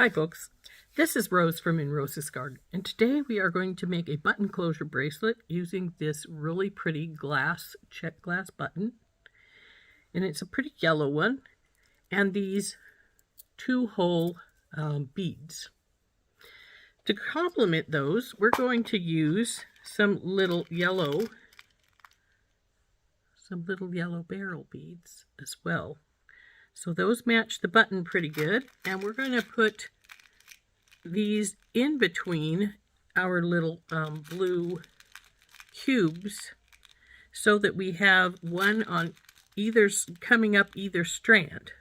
Hi folks, this is Rose from In Rose's Garden, and today we are going to make a button closure bracelet using this really pretty Czech glass button, and it's a pretty yellow one, and these 2-hole beads. To complement those, we're going to use some little yellow barrel beads as well. So those match the button pretty good, and we're going to put these in between our little blue cubes so that we have one on either, coming up either strand.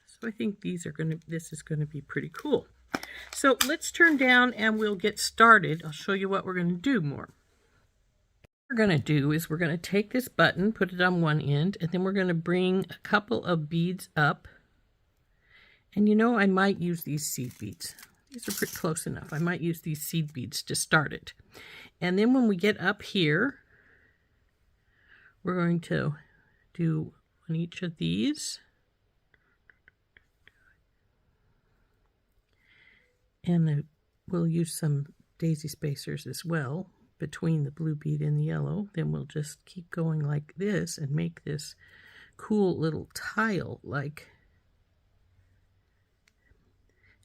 So I think this is going to be pretty cool. So let's turn down and we'll get started. I'll show you what we're going to do more. What we're going to do is we're going to take this button, put it on one end, and then we're going to bring a couple of beads up. And you know, I might use these seed beads. These are pretty close enough. I might use these seed beads to start it. And then when we get up here, we're going to do on each of these. And we'll use some daisy spacers as well between the blue bead and the yellow. Then we'll just keep going like this and make this cool little tile like.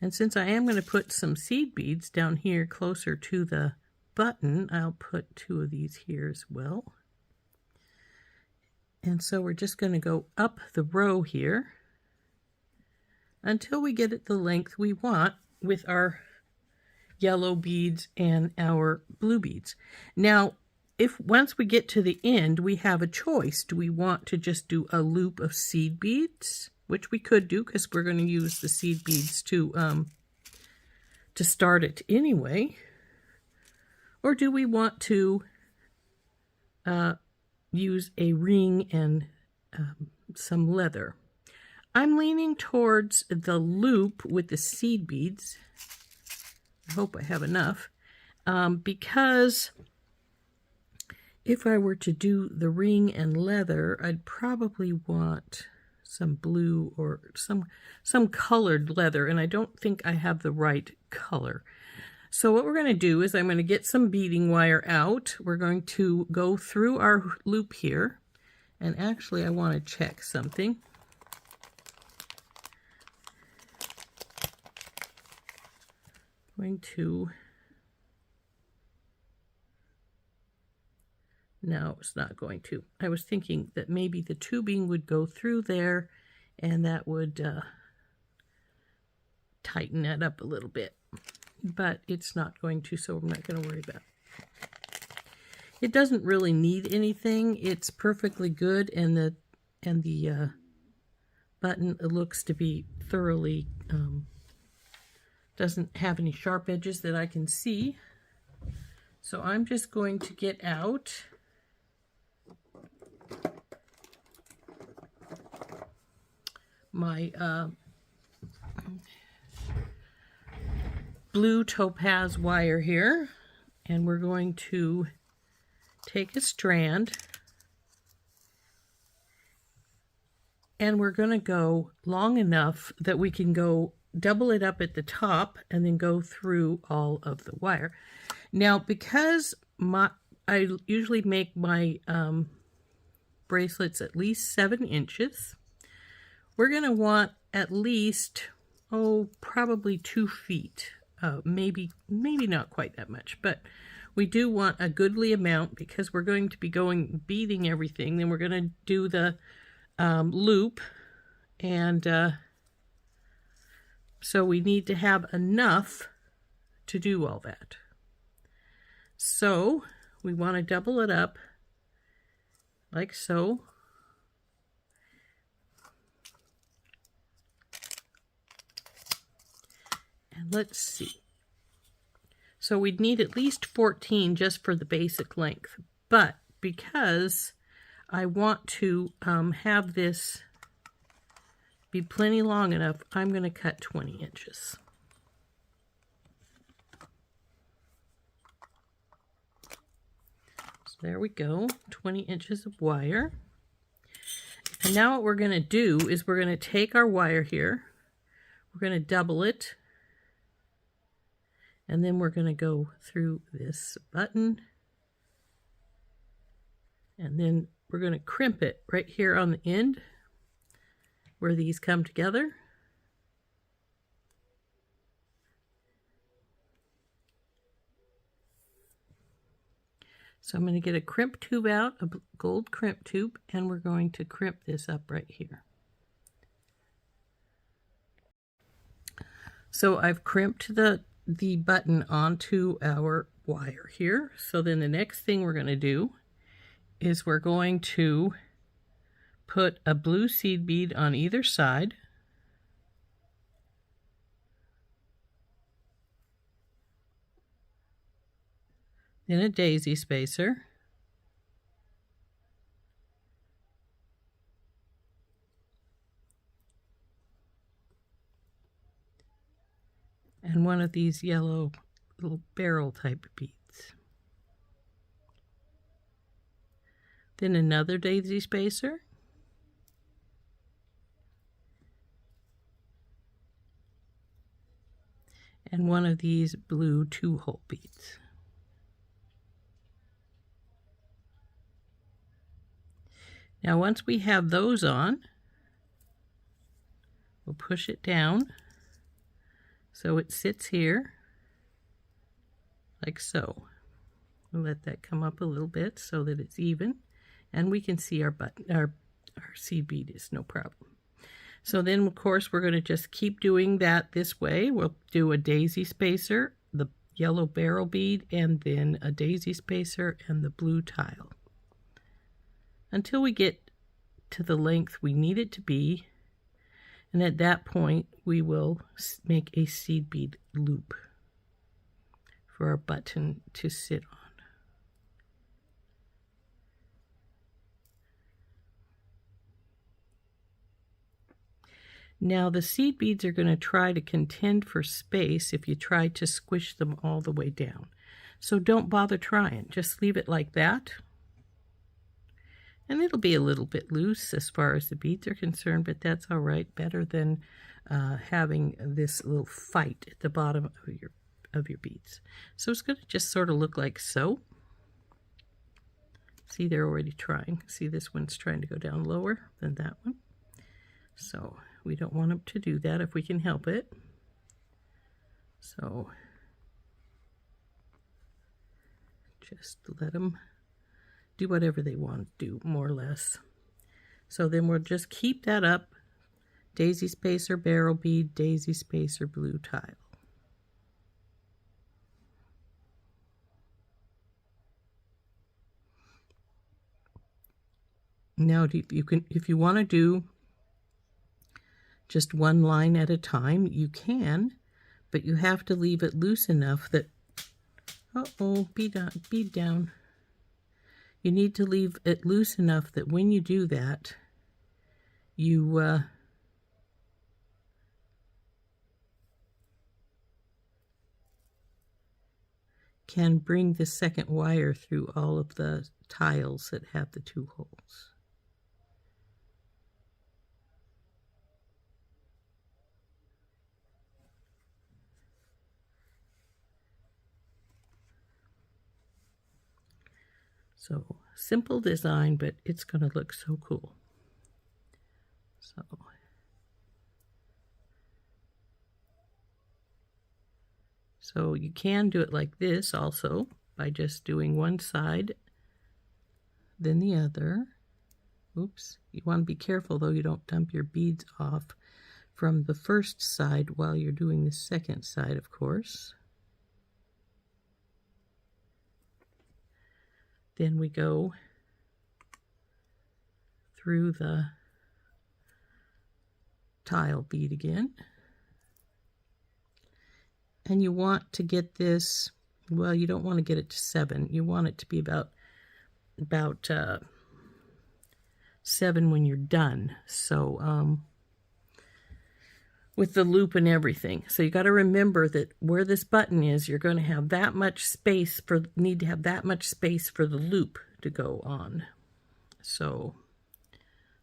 And since I am going to put some seed beads down here closer to the button, I'll put 2 of these here as well. And so we're just going to go up the row here until we get it the length we want with our yellow beads and our blue beads. Now, if once we get to the end, we have a choice. Do we want to just do a loop of seed beads? Which we could do because we're going to use the seed beads to start it anyway. Or do we want to use a ring and some leather? I'm leaning towards the loop with the seed beads. I hope I have enough. Because if I were to do the ring and leather, I'd probably want some blue or some colored leather, and I don't think I have the right color. So what we're going to do is I'm going to get some beading wire out. We're going to go through our loop here, and actually I want to check something. No, it's not going to. I was thinking that maybe the tubing would go through there and that would tighten that up a little bit. But it's not going to, so I'm not going to worry about it. It doesn't really need anything. It's perfectly good, and the button looks to be thoroughly, doesn't have any sharp edges that I can see. So I'm just going to get out my blue topaz wire here, and we're going to take a strand and we're going to go long enough that we can go double it up at the top and then go through all of the wire. Now, because I usually make my bracelets at least 7 inches, we're going to want at least, probably 2 feet. Maybe not quite that much, but we do want a goodly amount because we're going to be beading everything. Then we're going to do the loop, and so we need to have enough to do all that. So we want to double it up like so. And let's see. So we'd need at least 14 just for the basic length. But because I want to have this be plenty long enough, I'm going to cut 20 inches. So there we go, 20 inches of wire. And now what we're going to do is we're going to take our wire here We're going to double it. And then we're going to go through this button. And then we're going to crimp it right here on the end where these come together. So I'm going to get a crimp tube out, a gold crimp tube, and we're going to crimp this up right here. So I've crimped the button onto our wire here. So then the next thing we're going to do is we're going to put a blue seed bead on either side. Then a daisy spacer. And one of these yellow little barrel type beads. Then another daisy spacer. And one of these blue 2-hole beads. Now once we have those on, we'll push it down so it sits here like so. We'll let that come up a little bit so that it's even, and we can see our button, our seed bead is no problem. So then of course we're going to just keep doing that this way. We'll do a daisy spacer, the yellow barrel bead, and then a daisy spacer and the blue tile, until we get to the length we need it to be, and at that point we will make a seed bead loop for our button to sit on. Now the seed beads are going to try to contend for space if you try to squish them all the way down. So don't bother trying, just leave it like that. And it'll be a little bit loose as far as the beads are concerned, but that's all right. Better than having this little fight at the bottom of your beads. So it's going to just sort of look like so. See, they're already trying. See, this one's trying to go down lower than that one. So we don't want them to do that if we can help it. So just let them do whatever they want to do, more or less. So then we'll just keep that up. Daisy spacer, barrel bead, daisy spacer, blue tile. Now if you want to do just one line at a time, you can, but you have to leave it loose enough that, bead down. You need to leave it loose enough that when you do that, you can bring the second wire through all of the tiles that have the 2 holes. So simple design, but it's going to look so cool. So you can do it like this also, by just doing one side, then the other. Oops, you want to be careful though, you don't dump your beads off from the first side while you're doing the second side, of course. Then we go through the tile bead again. And you want to get this, well, you don't want to get it to 7. You want it to be about 7 when you're done. So with the loop and everything. So you got to remember that where this button is, you're going to have that much space need to have that much space for the loop to go on. So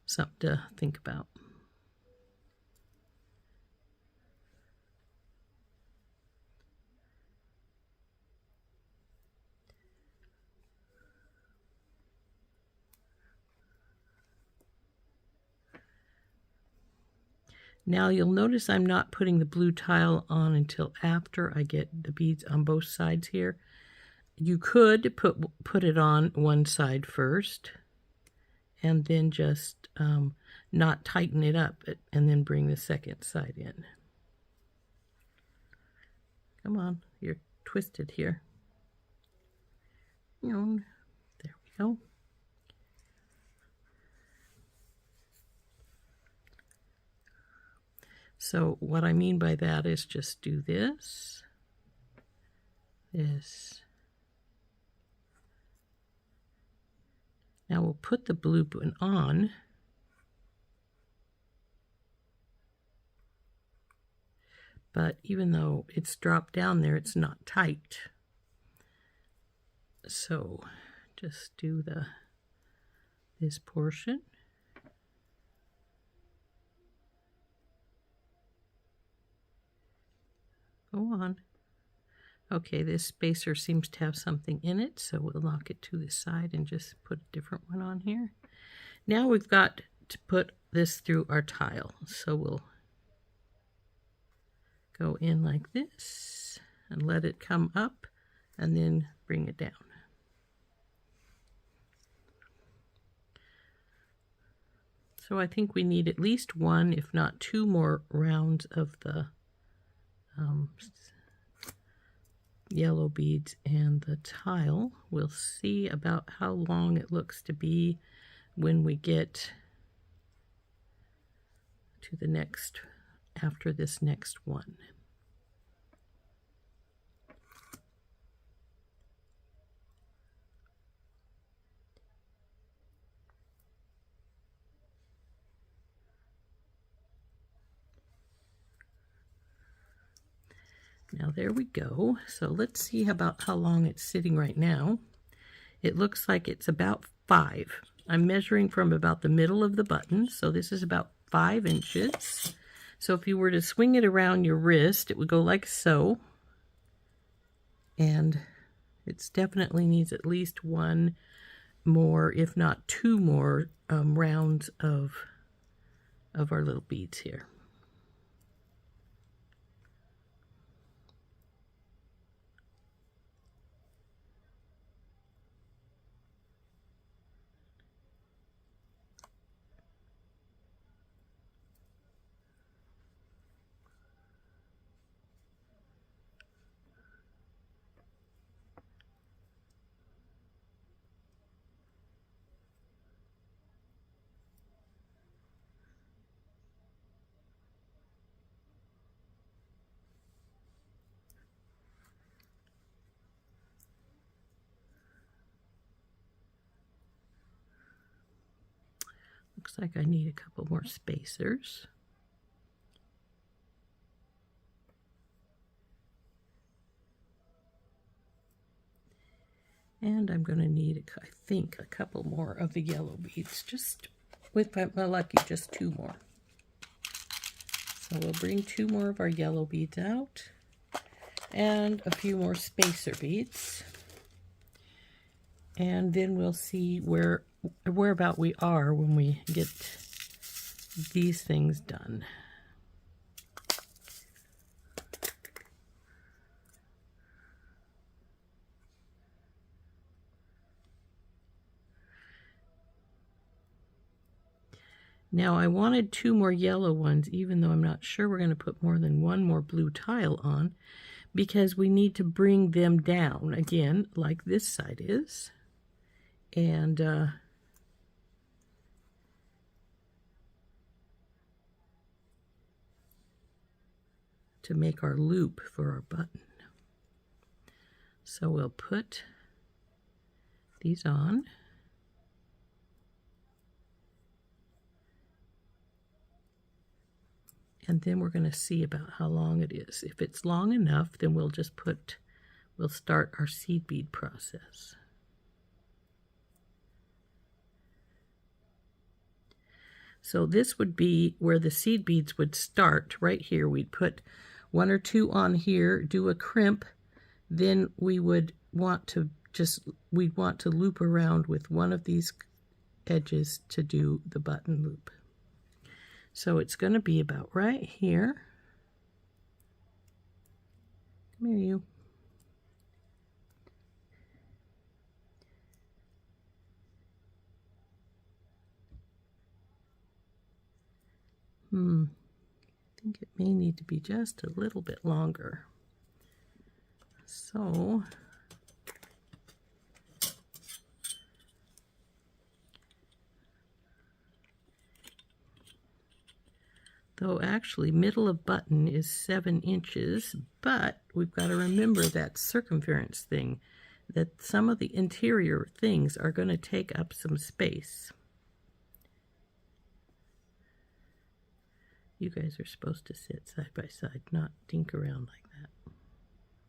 something to think about. Now you'll notice I'm not putting the blue tile on until after I get the beads on both sides here. You could put it on one side first and then just not tighten it up and then bring the second side in. Come on, you're twisted here. There we go. So what I mean by that is just do this, this. Now we'll put the blue one on. But even though it's dropped down there, it's not tight. So just do this portion. Go on. Okay, this spacer seems to have something in it, so we'll knock it to the side and just put a different one on here. Now we've got to put this through our tile, so we'll go in like this and let it come up and then bring it down. So I think we need at least one, if not two more rounds of the yellow beads and the tile. We'll see about how long it looks to be when we get to the next, after this next one. Now there we go. So let's see about how long it's sitting right now. It looks like it's about 5. I'm measuring from about the middle of the button, so this is about 5 inches. So if you were to swing it around your wrist, it would go like so. And it definitely needs at least one more, if not 2 more rounds of our little beads here. Looks like I need a couple more spacers. And I'm going to need, I think, a couple more of the yellow beads. Just, if I'm lucky, just 2 more. So we'll bring 2 more of our yellow beads out. And a few more spacer beads. And then we'll see whereabout we are when we get these things done. Now I wanted 2 more yellow ones, even though I'm not sure we're going to put more than 1 more blue tile on, because we need to bring them down again, like this side is. And to make our loop for our button. So we'll put these on. And then we're going to see about how long it is. If it's long enough, then we'll start our seed bead process. So this would be where the seed beads would start, right here. We'd put 1 or 2 on here, do a crimp, then we would want to loop around with one of these edges to do the button loop. So it's going to be about right here. Come here, you. I think it may need to be just a little bit longer. So though actually middle of button is 7 inches, but we've got to remember that circumference thing, that some of the interior things are going to take up some space. You guys are supposed to sit side by side, not dink around like that.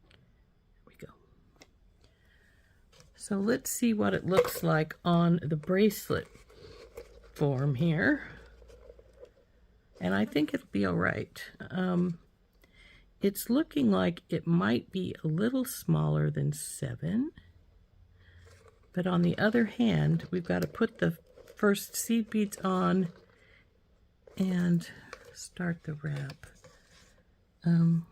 There we go. So let's see what it looks like on the bracelet form here. And I think it'll be all right. It's looking like it might be a little smaller than 7. But on the other hand, we've got to put the first seed beads on and start the wrap. I'm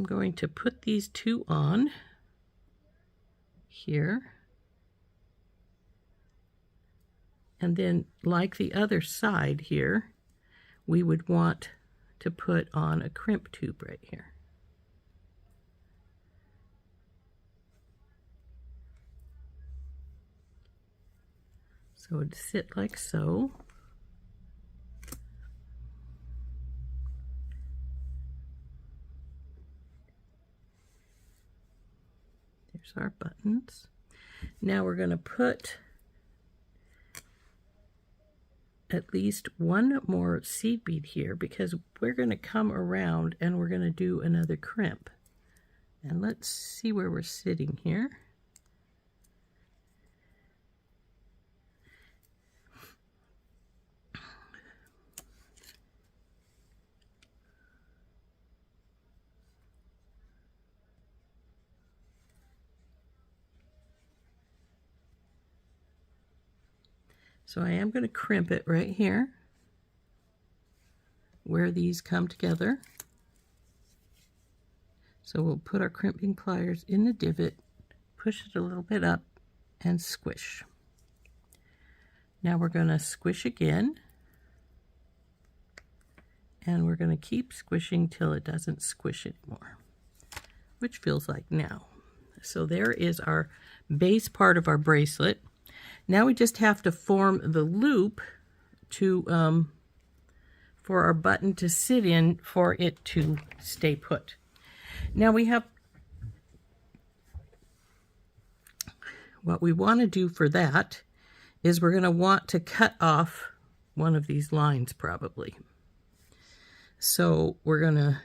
going to put these 2 on here. And then, like the other side here, we would want to put on a crimp tube right here. So it'd sit like so. There's our buttons. Now we're going to put at least 1 more seed bead here, because we're going to come around and we're going to do another crimp. And let's see where we're sitting here. So I am going to crimp it right here where these come together. So we'll put our crimping pliers in the divot, push it a little bit up, and squish. Now we're going to squish again, and we're going to keep squishing till it doesn't squish anymore, which feels like now. So there is our base part of our bracelet. Now we just have to form the loop to for our button to sit in for it to stay put. Now we have what we want to do for that is we're going to want to cut off one of these lines probably. So we're going to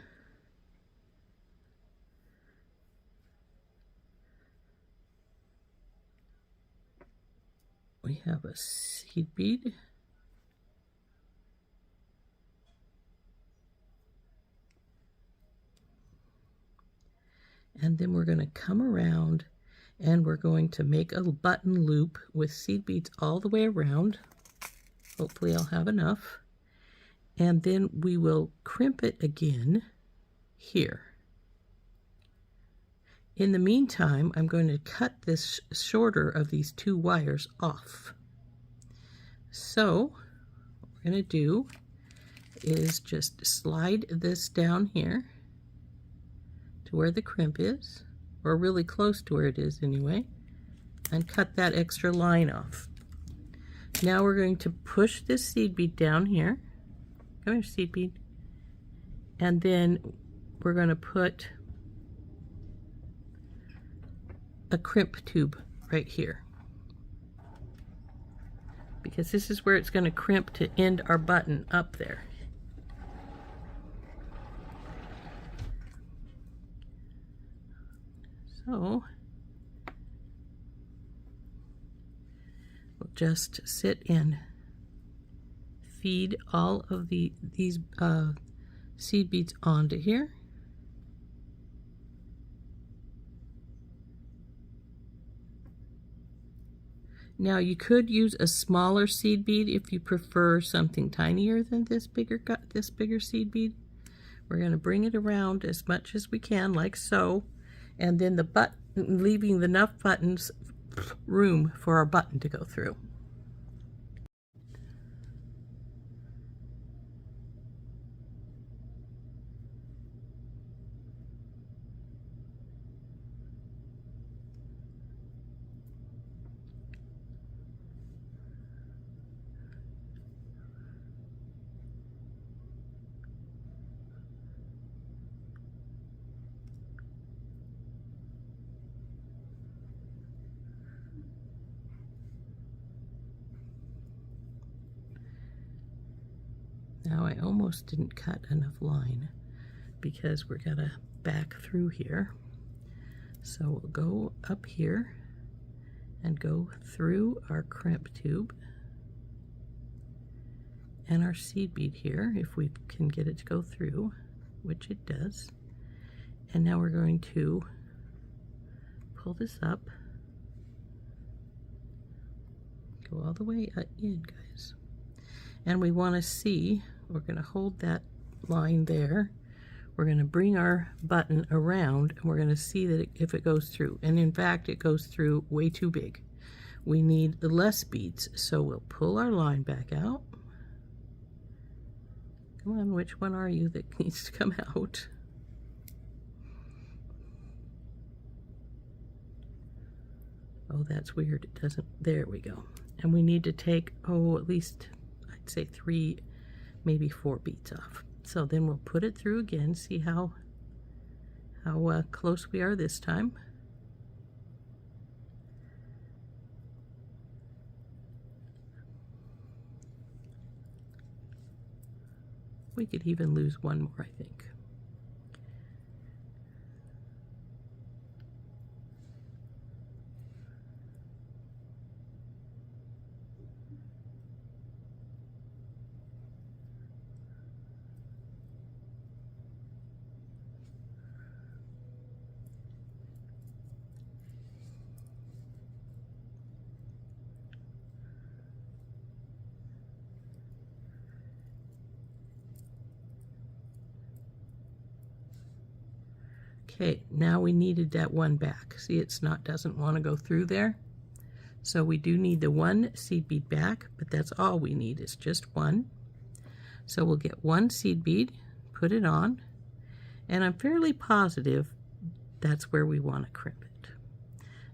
we have a seed bead. And then we're going to come around and we're going to make a button loop with seed beads all the way around. Hopefully I'll have enough. And then we will crimp it again here. In the meantime, I'm going to cut this shorter of these 2 wires off. So what we're going to do is just slide this down here to where the crimp is, or really close to where it is anyway, and cut that extra line off. Now we're going to push this seed bead down here. Come here, seed bead. And then we're going to put a crimp tube right here, because this is where it's going to crimp to end our button up there. So we'll just sit and feed all of these seed beads onto here. Now you could use a smaller seed bead if you prefer something tinier than this bigger seed bead. We're going to bring it around as much as we can, like so, and then the button, leaving enough buttons room for our button to go through. Now I almost didn't cut enough line because we're gonna back through here. So we'll go up here and go through our crimp tube and our seed bead here, if we can get it to go through, which it does. And now we're going to pull this up, go all the way in, guys. And we want to see, we're going to hold that line there. We're going to bring our button around and we're going to see that if it goes through. And in fact, it goes through way too big. We need less beads. So we'll pull our line back out. Come on, which one are you that needs to come out? Oh, that's weird. It doesn't. There we go. And we need to take, oh, at least I'd say 3, maybe 4 beads off. So then we'll put it through again, see how close we are this time. We could even lose one more, I think. Okay, now we needed that one back. See, doesn't want to go through there. So we do need the one seed bead back, but that's all we need is just one. So we'll get one seed bead, put it on, and I'm fairly positive that's where we want to crimp it.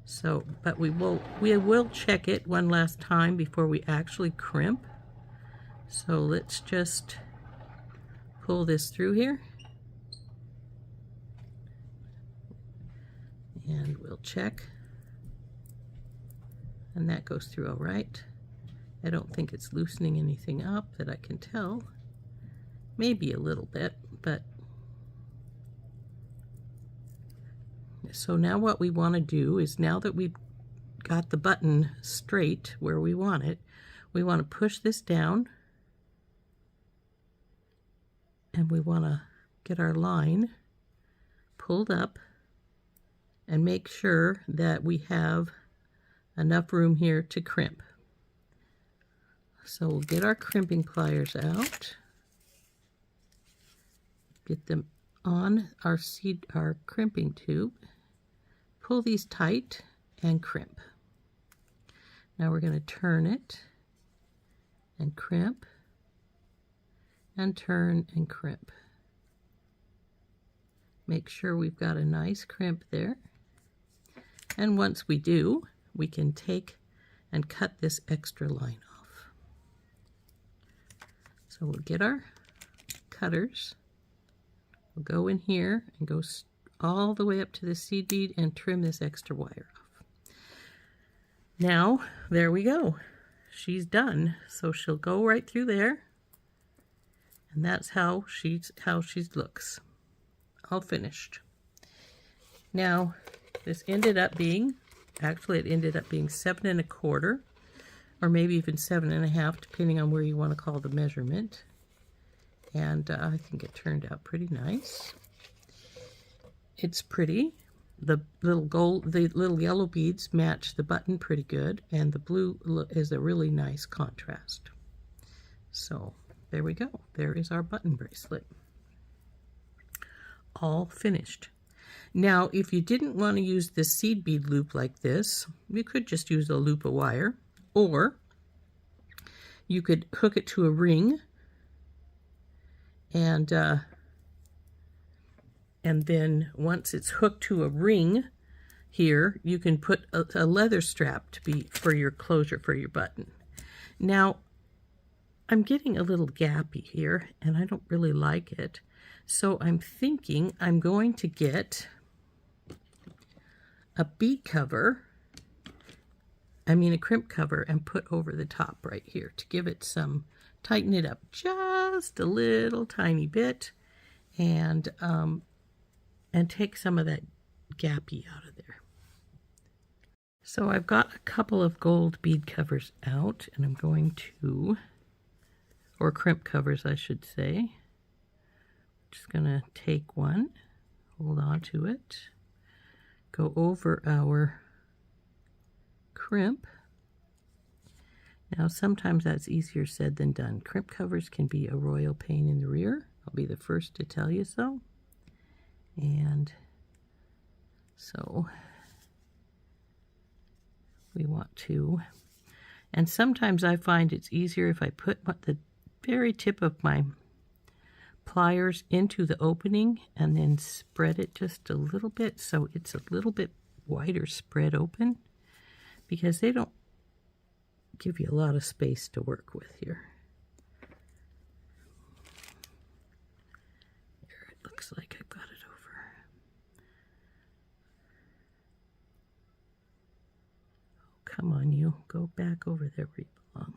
So, but we will check it one last time before we actually crimp. So let's just pull this through here. And we'll check, and that goes through all right. I don't think it's loosening anything up that I can tell. Maybe a little bit, but so now what we want to do is, now that we've got the button straight where we want it, we want to push this down and we want to get our line pulled up and make sure that we have enough room here to crimp. So we'll get our crimping pliers out, get them on our crimping tube, pull these tight and crimp. Now we're going to turn it and crimp and turn and crimp. Make sure we've got a nice crimp there. And once we do, we can take and cut this extra line off. So we'll get our cutters, we'll go in here and go all the way up to the seed bead and trim this extra wire off. Now, there we go. She's done. So she'll go right through there. And that's how she looks. All finished. Now, this ended up being, actually it ended up being 7 1/4, or maybe even 7 1/2, depending on where you want to call the measurement. And I think it turned out pretty nice. It's pretty. the little yellow beads match the button pretty good, and the blue is a really nice contrast. So there we go. There is our button bracelet. All finished. Now, if you didn't want to use this seed bead loop like this, you could just use a loop of wire, or you could hook it to a ring, and then once it's hooked to a ring here, you can put a leather strap to be for your closure for your button. Now, I'm getting a little gappy here, and I don't really like it. So I'm thinking I'm going to get a bead cover, a crimp cover, and put over the top right here to give it some, tighten it up just a little tiny bit, and take some of that gappy out of there. So I've got a couple of gold bead covers out, and I'm going to, or crimp covers I should say. Just gonna take one, hold on to it, go over our crimp. Now sometimes that's easier said than done. Crimp covers can be a royal pain in the rear. I'll be the first to tell you so. And so we want to, and sometimes I find it's easier if I put the very tip of my pliers into the opening and then spread it just a little bit so it's a little bit wider spread open, because they don't give you a lot of space to work with here. There, it looks like I've got it over. Oh, come on, you. Go back over there where you belong.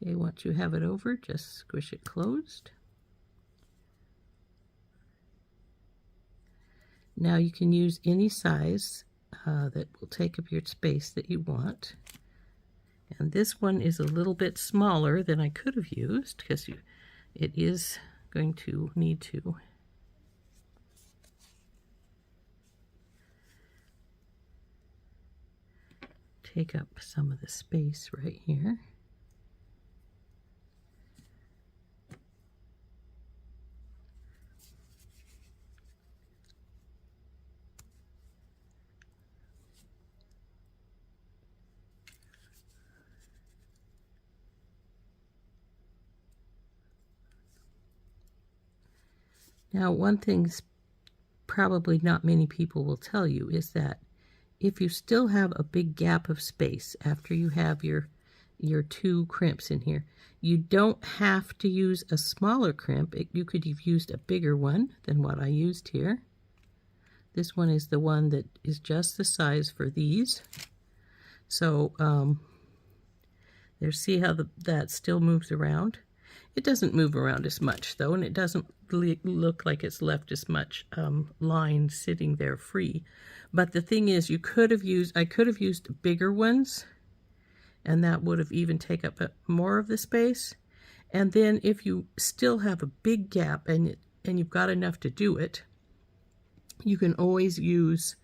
Okay, once you have it over, just squish it closed. Now you can use any size that will take up your space that you want. And this one is a little bit smaller than I could have used, because it is going to need to take up some of the space right here. Now, one thing's probably not many people will tell you is that if you still have a big gap of space after you have your two crimps in here, you don't have to use a smaller crimp. You could have used a bigger one than what I used here. This one is the one that is just the size for these. So there, see how that still moves around? It doesn't move around as much though, and it doesn't look like it's left as much line sitting there free. But the thing is, I could have used bigger ones, and that would have even taken up more of the space. And then if you still have a big gap and you've got enough to do it, you can always use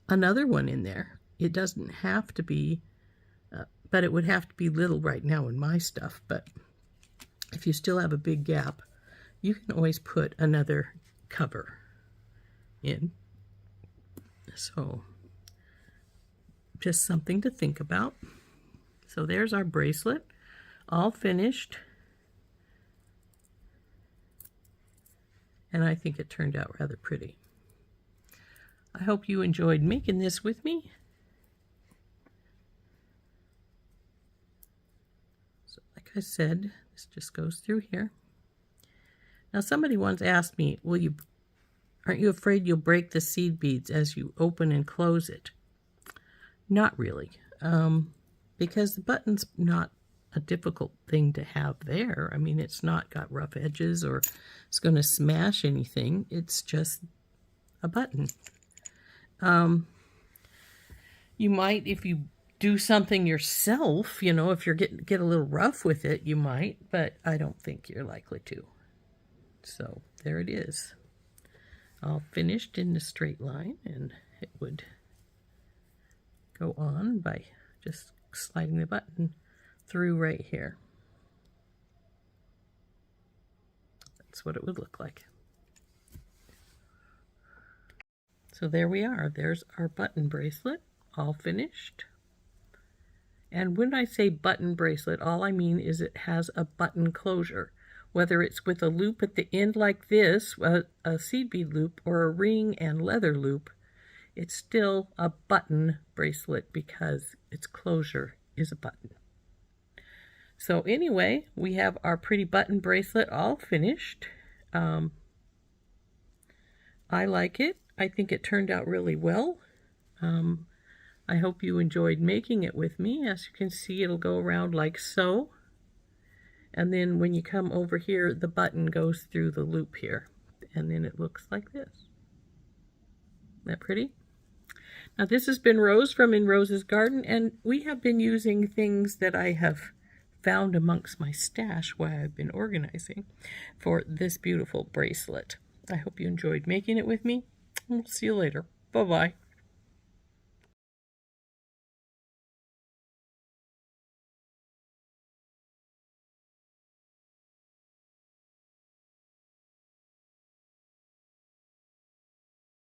another one in there. It doesn't have to be, but it would have to be little right now in my stuff. But if you still have a big gap, you can always put another cover in. So just something to think about. So there's our bracelet, all finished. And I think it turned out rather pretty. I hope you enjoyed making this with me. So like I said, this just goes through here. Now somebody once asked me, aren't you afraid you'll break the seed beads as you open and close it? Not really, because the button's not a difficult thing to have there. I mean, it's not got rough edges or it's going to smash anything. It's just a button. You might, if you do something yourself, you know, if you're get a little rough with it, you might, but I don't think you're likely to. So there it is, all finished in a straight line, and it would go on by just sliding the button through right here. That's what it would look like. So there we are. There's our button bracelet, all finished. And when I say button bracelet, all I mean is it has a button closure. Whether it's with a loop at the end like this, a seed bead loop, or a ring and leather loop, it's still a button bracelet because its closure is a button. So anyway, we have our pretty button bracelet all finished. I like it. I think it turned out really well. I hope you enjoyed making it with me. As you can see, it'll go around like so. And then when you come over here, the button goes through the loop here. And then it looks like this. Isn't that pretty? Now this has been Rose from In Rose's Garden, and we have been using things that I have found amongst my stash while I've been organizing for this beautiful bracelet. I hope you enjoyed making it with me. We'll see you later. Bye-bye.